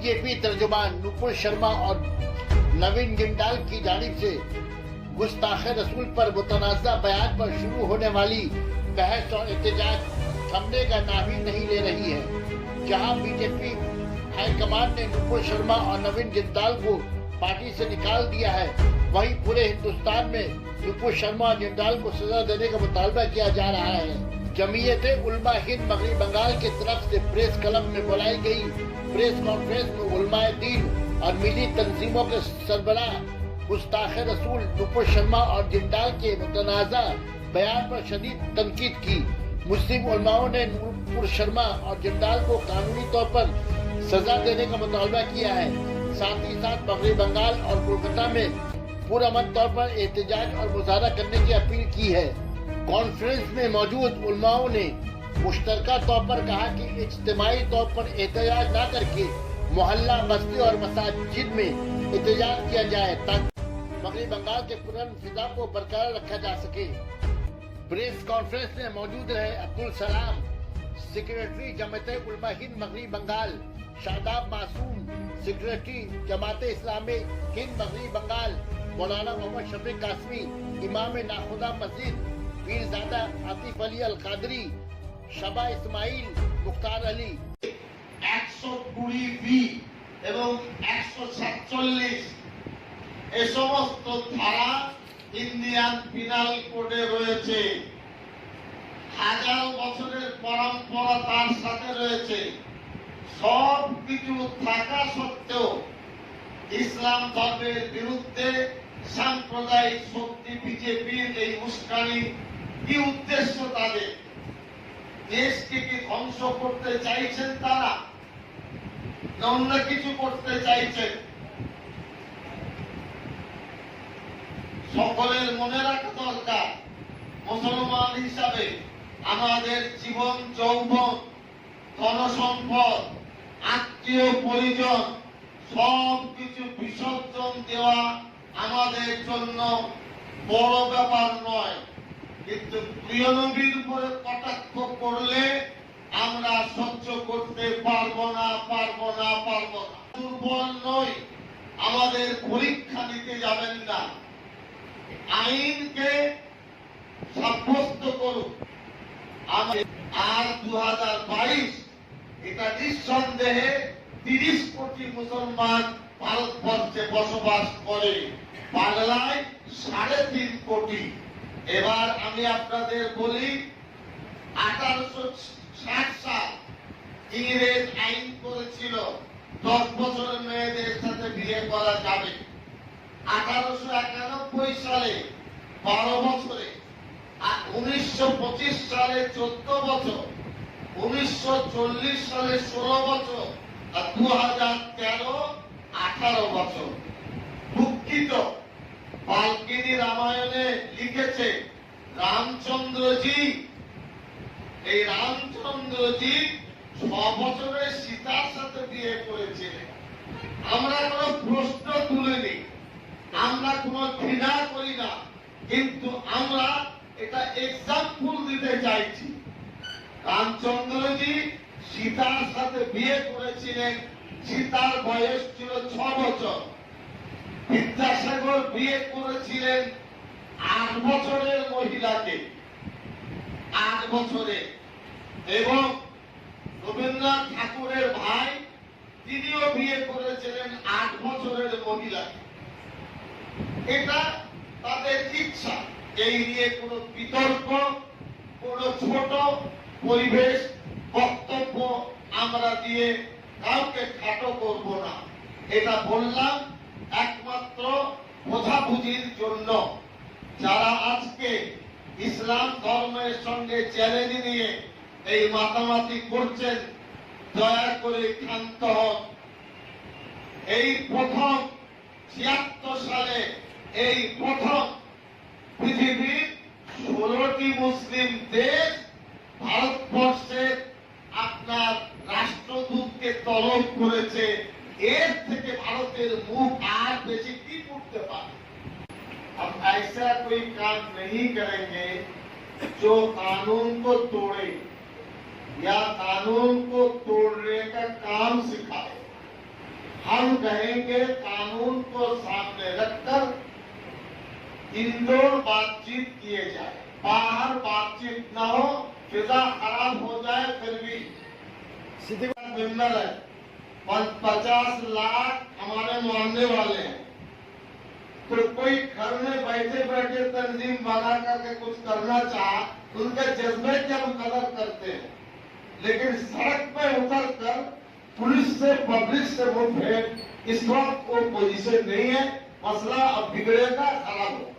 BJP तर्जुमान Nupur Sharma और नवीन जिंदाल की जानिब से गुस्ताखे रसूल पर मुतनाज़ा बयान पर शुरू होने वाली बहस और एहतजाज थमने का नाम ही नहीं ले रही है। जहां बीजेपी हाईकमान ने नुपुर शर्मा और नवीन जिंदाल को पार्टी से निकाल दिया है, वहीं पूरे हिंदुस्तान में नुपुर शर्मा और जिंदाल को सजा देने का मुतालबा किया जा रहा है। जमीयत उलमा हिंद मगरबी बंगाल की तरफ से प्रेस क्लब में बुलाई गई प्रेस कॉन्फ्रेंस में उलमाए दीन और मिली तंजीमों के सरबराह गुस्ताखे रसूल नुपुर शर्मा और जिंदाल के मुतनाज़ा बयान पर शदीद तनकीद की। मुस्लिम उलमाओं ने नुपुर शर्मा और जिंदाल को कानूनी तौर पर सजा देने का मुतालबा किया है। साथ ही साथ मगरबी बंगाल और कोलकाता में पुरअमन तौर पर एहतजाज और मुजाहरा करने की अपील की है। कॉन्फ्रेंस में मौजूद उलमाओं ने मुश्तरका तौर पर कहा कि इज्तिमाई तौर पर एहतजाज न करके मोहल्ला, बस्ती और मसाजिद में एहतजाज किया जाए ताकि मगरबी बंगाल के पुरअमन फिजा को बरकरार रखा जा सके। प्रेस कॉन्फ्रेंस में मौजूद रहे अब्दुल सलाम, सेक्रेटरी जमाते उलमा हिंद मगरबी बंगाल, शादाब मासूम, सेक्रेटरी जमाते इस्लामी हिंद मगरबी बंगाल, मौलाना मोहम्मद शफीक कासमी, इमाम नाखुदा मस्जिद पीरजादा आतिफ अली अल कादरी, शबा इस्माइल, मुख्तार अली। 120B এবং 147 এই সমস্ত ধারা ইন্ডিয়ান পিনাল কোডে রয়েছে। হাজার বছরের পরম্পরা তার সাথে রয়েছে। সব কিছু থাকা সত্ত্বেও ইসলাম ধর্মের বিরুদ্ধে সাম্প্রদায়িক শক্তি বিজেপির এই উস্কানি কি উদ্দেশ্য তাদের? দেশকে কি ধ্বংস করতে চাইছেন তারা, না অন্য কিছু করতে চাইছেন? সকলের মনে রাখা দরকার, মুসলমান হিসাবে আমাদের জীবন, যৌবন, ধনসম্পদ, আত্মীয় পরিজন সব কিছু বিসর্জন দেওয়া আমাদের জন্য বড় ব্যাপার নয়। কিন্তু প্রিয় নবীর উপরে কটাক্ষ করলে আমরা সহ্য করতে পারবো না। দুর্বল নই, আমাদের পরীক্ষা নিতে যাবেন না। আইনকে সাব্যস্ত করুন। আর 2022 এটা নিঃসন্দেহে 30 কোটি মুসলমান ভারতবর্ষে বসবাস করে, বাংলায় 3.5 কোটি। এবার আমি আপনাদের বলি, 1860 সাল ইংরেজ আইন করেছিল 10 বছরের মেয়েদের সাথে বিয়ে করা যাবে। 1891 সালে 12 বছরে, 1925 সালে 14 বছর, 1940 সালে 16 বছর আর 2013 18 বছর। দুঃখিত, বাল্মীকি রামায়ণে লিখেছে রামচন্দ্রজি, এই রামচন্দ্রজি 6 বছরে সীতার সাথে বিয়ে করেছিলেন। আমরা কোনো প্রশ্ন তুলিনি, আমরা কোনো ঘৃণা করি না, কিন্তু আমরা এটা এক্সাম্পল দিতে চাইছি। রামচন্দ্রজি সীতার সাথে বিয়ে করেছিলেন, সীতার বয়স ছিল 6 বছর। বিদ্যাসাগর বিয়ে করেছিলেন 8 বছরের মহিলাকে, 8 বছরে। এবং রবীন্দ্রনাথ ঠাকুরের ভাই তিনিও বিয়ে করেছিলেন 8 বছরের মহিলাকে। এটা তাদের ইচ্ছা। এই নিয়ে কোনো বিতর্ক, কোনো ছোট পরিবেশ বক্তব্য আমরা দিয়ে কাউকে খাটো করব না। এটা বললাম একমাত্র বোঝাবুঝির জন্য। যারা আজকে ইসলাম ধর্মের সঙ্গে চ্যালেঞ্জ নিয়ে এই মাতামাতি করছেন, দয়া করে ক্ষান্ত হন। এই প্রথম 76 সালে এই প্রথম পৃথিবীর 16টি মুসলিম দেশ ভারতবর্ষের আপনার রাষ্ট্রদূতকে তলব করেছে। এর থেকে ভারতের মুখ আর বেশি কি করতে পারে? अब ऐसा कोई काम नहीं करेंगे जो कानून को तोड़े या कानून को तोड़ने का काम सिखाए। हम कहेंगे कानून को सामने रखकर इंदौर बातचीत किए जाए, बाहर बातचीत न हो, फिजा खराब हो जाए, फिर भी मेंबर है 50 लाख हमारे मानने वाले हैं। तो कोई घर में बैठे बैठे तंजीम बना करके कुछ करना चाह, उनके जज्बे की हम कदर करते हैं, लेकिन सड़क पे उतर कर पुलिस से पब्लिक से मुठभेड़ इस वक्त वो पोजीशन नहीं है। मसला अब बिगड़ेगा, खराब होगा।